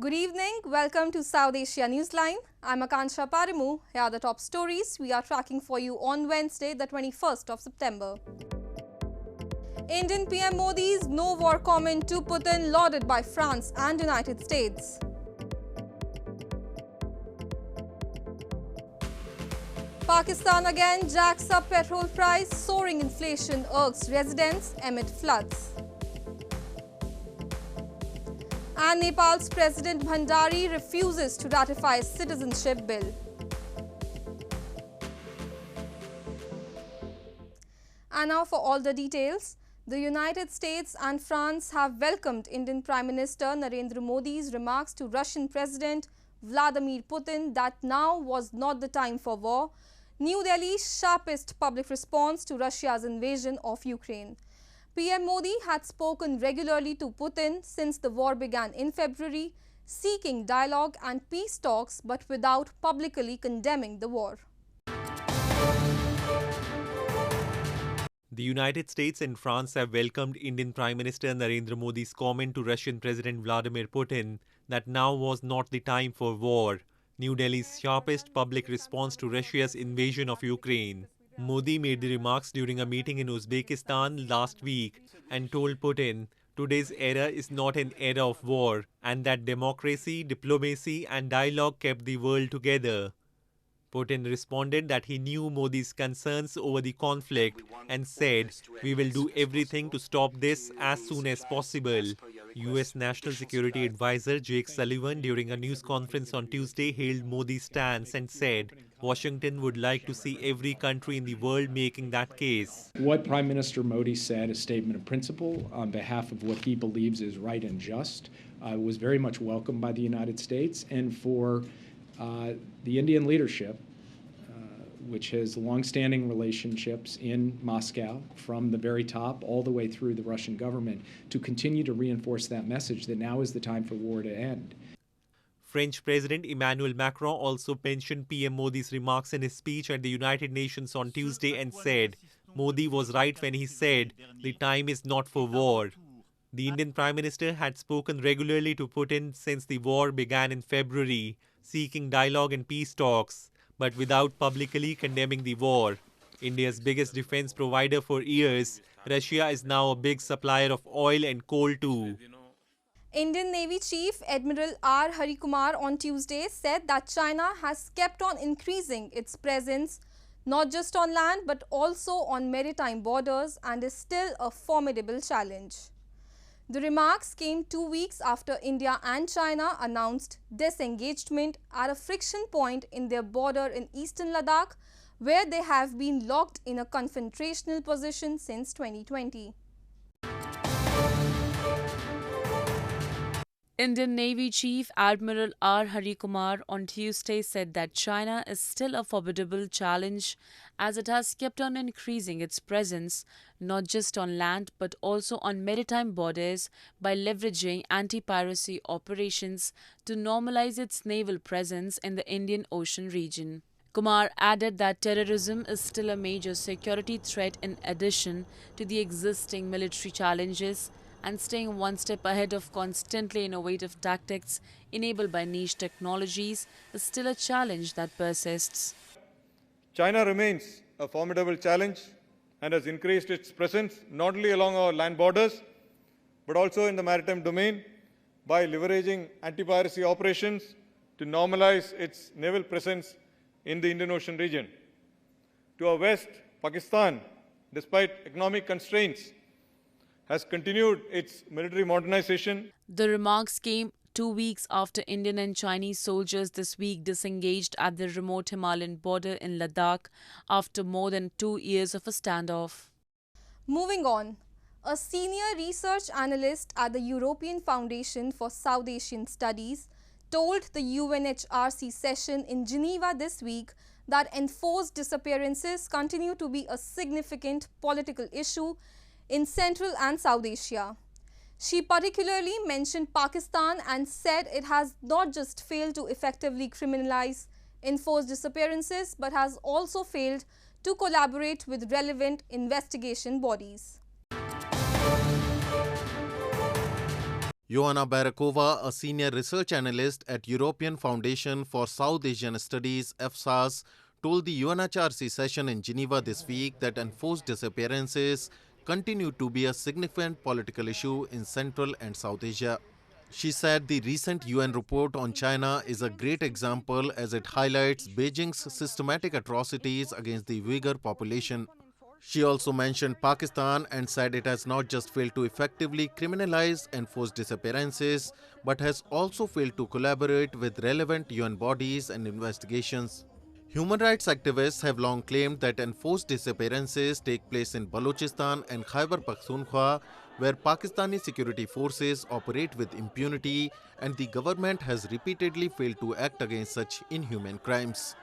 Good evening. Welcome to South Asia Newsline. I'm Akansha Parimu. Here are the top stories we are tracking for you on Wednesday, the 21st of September. Indian PM Modi's no war comment to Putin lauded by France and United States. Pakistan again jacks up petrol price, soaring inflation irks residents amid floods. And Nepal's President Bhandari refuses to ratify Citizenship Bill. And now for all the details. The United States and France have welcomed Indian Prime Minister Narendra Modi's remarks to Russian President Vladimir Putin that now was not the time for war. New Delhi's sharpest public response to Russia's invasion of Ukraine. PM Modi had spoken regularly to Putin since the war began in February, seeking dialogue and peace talks but without publicly condemning the war. The United States and France have welcomed Indian Prime Minister Narendra Modi's comment to Russian President Vladimir Putin that now was not the time for war. New Delhi's sharpest public response to Russia's invasion of Ukraine. Modi made the remarks during a meeting in Uzbekistan last week and told Putin today's era is not an era of war and that democracy, diplomacy and dialogue kept the world together. Putin responded that he knew Modi's concerns over the conflict and said, "We will do everything to stop this as soon as possible." US National Security Advisor Jake Sullivan during a news conference on Tuesday hailed Modi's stance and said Washington would like to see every country in the world making that case. What Prime Minister Modi said, a statement of principle on behalf of what he believes is right and just, was very much welcomed by the United States and for the Indian leadership, which has long-standing relationships in Moscow from the very top all the way through the Russian government, to continue to reinforce that message that now is the time for war to end. French President Emmanuel Macron also mentioned PM Modi's remarks in his speech at the United Nations on Tuesday and said Modi was right when he said the time is not for war. The Indian Prime Minister had spoken regularly to Putin since the war began in February, seeking dialogue and peace talks, but without publicly condemning the war. India's biggest defense provider for years, Russia is now a big supplier of oil and coal too. Indian Navy Chief Admiral R Kumar on Tuesday said that China has kept on increasing its presence not just on land but also on maritime borders and is still a formidable challenge. The remarks came 2 weeks after India and China announced disengagement at a friction point in their border in eastern Ladakh, where they have been locked in a confrontational position since 2020. Indian Navy Chief Admiral R Kumar on Tuesday said that China is still a formidable challenge as it has kept on increasing its presence not just on land but also on maritime borders by leveraging anti-piracy operations to normalize its naval presence in the Indian Ocean region. Kumar added that terrorism is still a major security threat in addition to the existing military challenges, and staying one step ahead of constantly innovative tactics enabled by niche technologies is still a challenge that persists. China remains a formidable challenge and has increased its presence not only along our land borders but also in the maritime domain by leveraging anti-piracy operations to normalize its naval presence in the Indian Ocean region. To our west, Pakistan, despite economic constraints, has continued its military modernization. The remarks came 2 weeks after Indian and Chinese soldiers this week disengaged at the remote Himalayan border in Ladakh after more than 2 years of a standoff. Moving on, a senior research analyst at the European Foundation for South Asian Studies told the UNHRC session in Geneva this week that enforced disappearances continue to be a significant political issue in Central and South Asia. She particularly mentioned Pakistan and said it has not just failed to effectively criminalize enforced disappearances but has also failed to collaborate with relevant investigation bodies. Joanna Barakova, a senior research analyst at European Foundation for South Asian Studies, EFSAS, told the UNHRC session in Geneva this week that enforced disappearances continue to be a significant political issue in Central and South Asia. She said the recent UN report on China is a great example as it highlights Beijing's systematic atrocities against the Uyghur population. She also mentioned Pakistan and said it has not just failed to effectively criminalize enforced disappearances, but has also failed to collaborate with relevant UN bodies and investigations. Human rights activists have long claimed that enforced disappearances take place in Balochistan and Khyber Pakhtunkhwa, where Pakistani security forces operate with impunity, and the government has repeatedly failed to act against such inhuman crimes.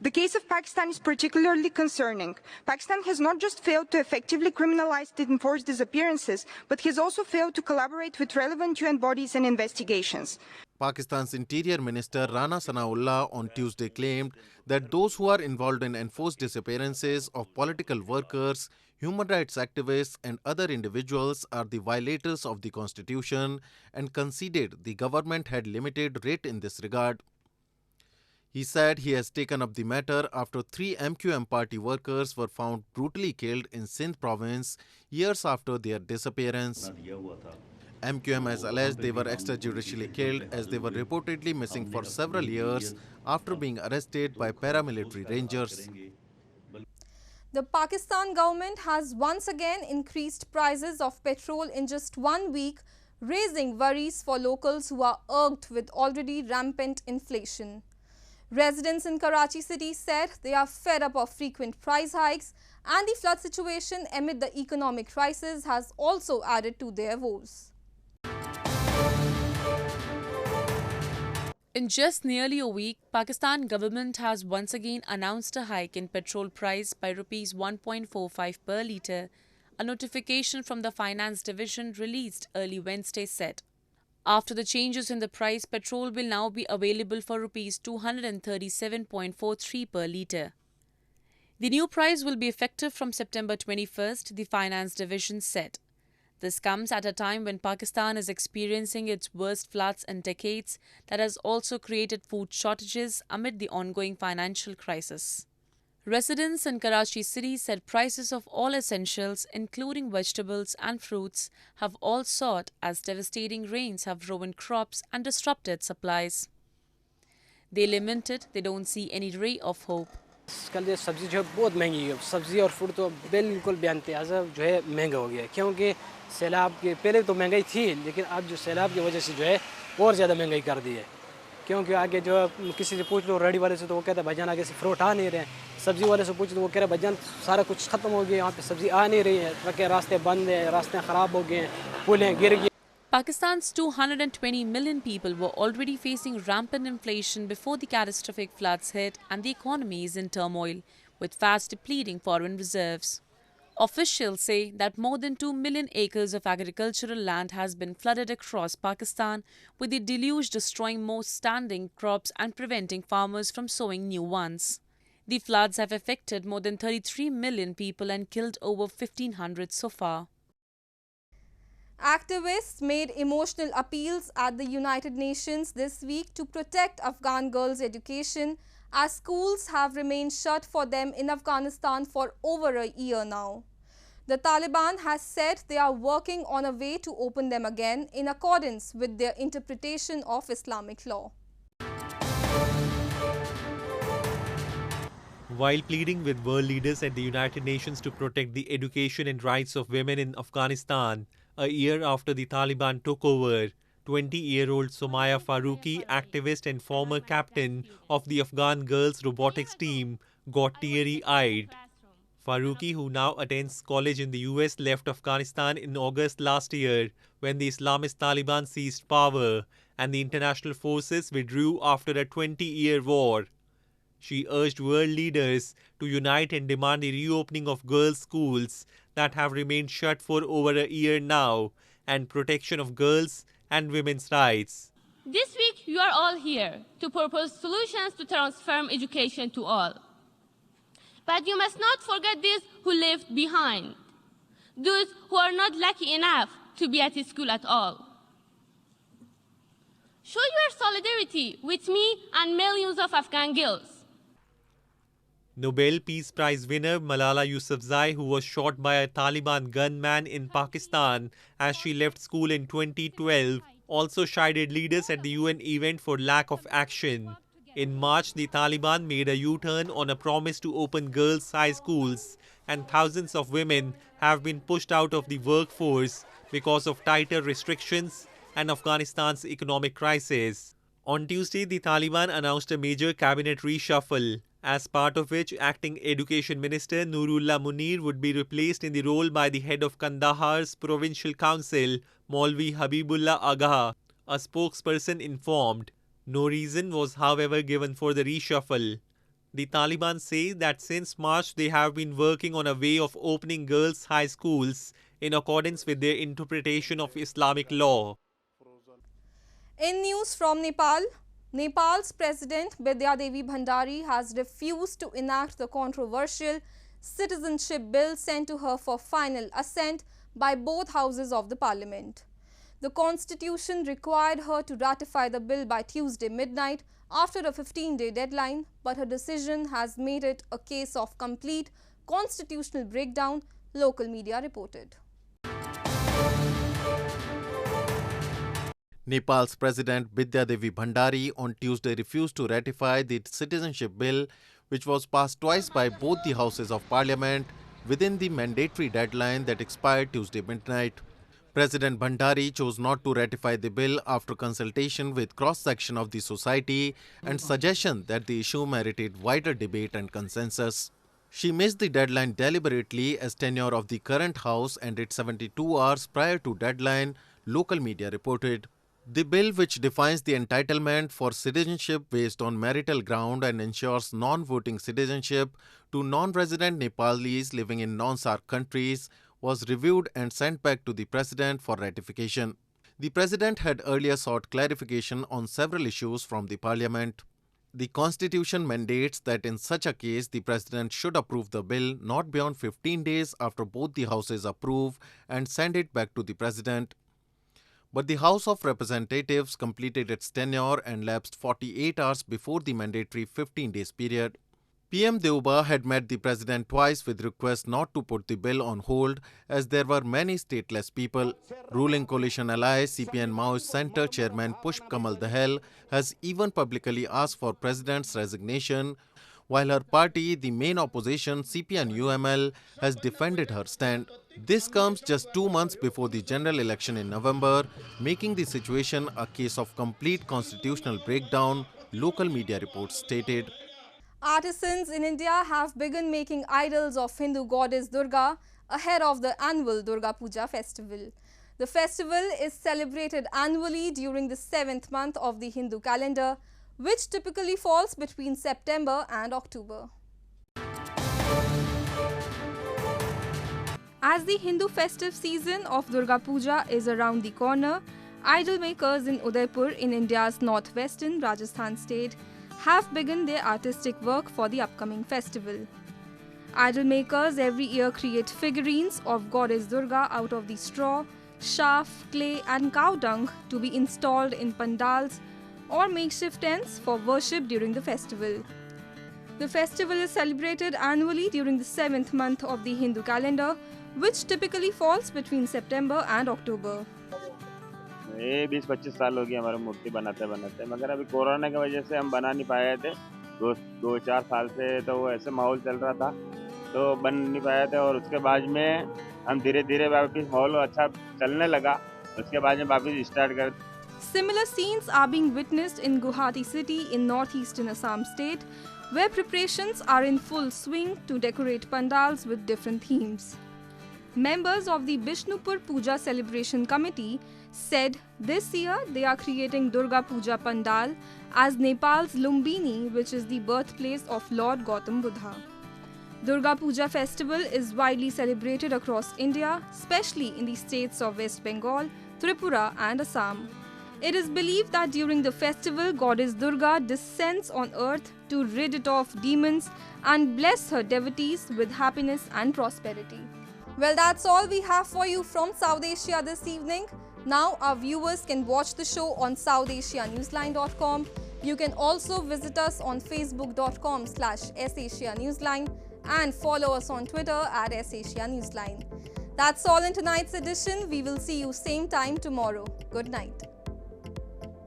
The case of Pakistan is particularly concerning. Pakistan has not just failed to effectively criminalize the enforced disappearances, but has also failed to collaborate with relevant UN bodies and investigations. Pakistan's Interior Minister Rana Sanaullah on Tuesday claimed that those who are involved in enforced disappearances of political workers, human rights activists and other individuals are the violators of the constitution and conceded the government had limited writ in this regard. He said he has taken up the matter after 3 MQM party workers were found brutally killed in Sindh province years after their disappearance. MQM has alleged they were extrajudicially killed as they were reportedly missing for several years after being arrested by paramilitary rangers. The Pakistan government has once again increased prices of petrol in just 1 week, raising worries for locals who are irked with already rampant inflation. Residents in Karachi city said they are fed up of frequent price hikes, and the flood situation amid the economic crisis has also added to their woes. In just nearly a week, Pakistan government has once again announced a hike in petrol price by Rs 1.45 per litre. A notification from the Finance Division released early Wednesday said. After the changes in the price, petrol will now be available for Rs 237.43 per litre. The new price will be effective from September 21st, the Finance Division said. This comes at a time when Pakistan is experiencing its worst floods in decades that has also created food shortages amid the ongoing financial crisis. Residents in Karachi city said prices of all essentials, including vegetables and fruits, have all soared as devastating rains have ruined crops and disrupted supplies. They lamented they don't see any ray of hope. कल ये सब्जी जो है बहुत महंगी है सब्जी और फूड तो बिल्कुल बेअंतहाज़ा जो है महंगा हो गया क्योंकि सैलाब के पहले तो महंगाई थी लेकिन अब जो सैलाब की वजह से जो है और ज़्यादा महंगाई कर दी है क्योंकि आगे जो किसी से पूछ लो रेडी वाले से तो वो कहता है भाईजान आगे से फ्रूट आ नहीं रहे सब्जी वाले से पूछ लो वो कह रहा है भाईजान सारा कुछ ख़त्म हो गया यहाँ पे सब्जी आ नहीं रही है ट्रकें रास्ते बंद हैं रास्ते ख़राब हो गए हैं पुलें गिर गई. Pakistan's 220 million people were already facing rampant inflation before the catastrophic floods hit, and the economy is in turmoil, with fast depleting foreign reserves. Officials say that more than 2 million acres of agricultural land has been flooded across Pakistan, with the deluge destroying most standing crops and preventing farmers from sowing new ones. The floods have affected more than 33 million people and killed over 1,500 so far. Activists made emotional appeals at the United Nations this week to protect Afghan girls' education, as schools have remained shut for them in Afghanistan for over a year now. The Taliban has said they are working on a way to open them again in accordance with their interpretation of Islamic law. While pleading with world leaders at the United Nations to protect the education and rights of women in Afghanistan, a year after the Taliban took over, 20-year-old Somaya Faruqi, activist and former captain of the Afghan girls robotics team, got teary-eyed. Faruqi, who now attends college in the US, left Afghanistan in August last year when the Islamist Taliban seized power and the international forces withdrew after a 20-year war. She urged world leaders to unite and demand the reopening of girls' schools that have remained shut for over a year now, and protection of girls' and women's rights. This week, you are all here to propose solutions to transform education to all. But you must not forget those who left behind, those who are not lucky enough to be at school at all. solidarity with me and millions of Afghan girls. Nobel Peace Prize winner Malala Yousafzai, who was shot by a Taliban gunman in Pakistan as she left school in 2012, also chided leaders at the UN event for lack of action. In March, the Taliban made a U-turn on a promise to open girls' high schools, and thousands of women have been pushed out of the workforce because of tighter restrictions and Afghanistan's economic crisis. On Tuesday, the Taliban announced a major cabinet reshuffle, as part of which acting Education Minister Nurullah Munir would be replaced in the role by the head of Kandahar's Provincial Council, Maulvi Habibullah Agha, a spokesperson informed. No reason was, however, given for the reshuffle. The Taliban say that since March they have been working on a way of opening girls' high schools in accordance with their interpretation of Islamic law. In news from Nepal, Nepal's President Bidya Devi Bhandari has refused to enact the controversial Citizenship Bill sent to her for final assent by both houses of the parliament. The constitution required her to ratify the bill by Tuesday midnight after a 15-day deadline, but her decision has made it a case of complete constitutional breakdown, local media reported. Nepal's President Bidya Devi Bhandari on Tuesday refused to ratify the Citizenship Bill, which was passed twice by both the houses of parliament within the mandatory deadline that expired Tuesday midnight. President Bhandari chose not to ratify the bill after consultation with cross-section of the society and suggestion that the issue merited wider debate and consensus. She missed the deadline deliberately as tenure of the current house ended 72 hours prior to deadline, local media reported. The bill, which defines the entitlement for citizenship based on marital ground and ensures non-voting citizenship to non-resident Nepalis living in non-SAARC countries, was reviewed and sent back to the President for ratification. The President had earlier sought clarification on several issues from the Parliament. The Constitution mandates that in such a case, the President should approve the bill not beyond 15 days after both the houses approve and send it back to the President. But the House of Representatives completed its tenure and lapsed 48 hours before the mandatory 15 days period. PM Deuba had met the President twice with requests not to put the bill on hold as there were many stateless people. Ruling coalition ally CPN Maoist Centre Chairman Pushp Kamal Dahal has even publicly asked for President's resignation, while her party, the main opposition CPN UML, has defended her stand. This comes just 2 months before the general election in November, making the situation a case of complete constitutional breakdown, local media reports stated. Artisans in India have begun making idols of Hindu goddess Durga ahead of the annual Durga Puja festival. The festival is celebrated annually during the 7th month of the Hindu calendar, which typically falls between September and October. As the Hindu festive season of Durga Puja is around the corner, idol makers in Udaipur in India's northwestern Rajasthan state have begun their artistic work for the upcoming festival. Idol makers every year create figurines of Goddess Durga out of the straw, chaff, clay and cow dung to be installed in pandals or makeshift tents for worship during the festival. The festival is celebrated annually during the 7th month of the Hindu calendar, which typically falls between September and October. ये 20-25 साल हो गए हमारे मूर्ति बनाते मगर अभी corona की वजह से हम बना नहीं पाए थे 2-4 साल से तो वो ऐसे माहौल चल रहा था तो बन नहीं पाए थे और उसके बाद में हम धीरे-धीरे वापस माहौल अच्छा चलने लगा उसके बाद में वापस स्टार्ट कर Similar scenes are being witnessed in Guwahati city in northeastern Assam state, where preparations are in full swing to decorate pandals with different themes. Members of the Bishnupur Puja Celebration Committee said this year they are creating Durga Puja Pandal as Nepal's Lumbini, which is the birthplace of Lord Gautam Buddha. Durga Puja festival is widely celebrated across India, especially in the states of West Bengal, Tripura and Assam. It is believed that during the festival, Goddess Durga descends on earth to rid it of demons and bless her devotees with happiness and prosperity. Well, that's all we have for you from South Asia this evening. Now our viewers can watch the show on SouthAsiaNewsline.com. You can also visit us on Facebook.com/SAsiaNewsline and follow us on Twitter @SAsiaNewsline. That's all in tonight's edition. We will see you same time tomorrow. Good night.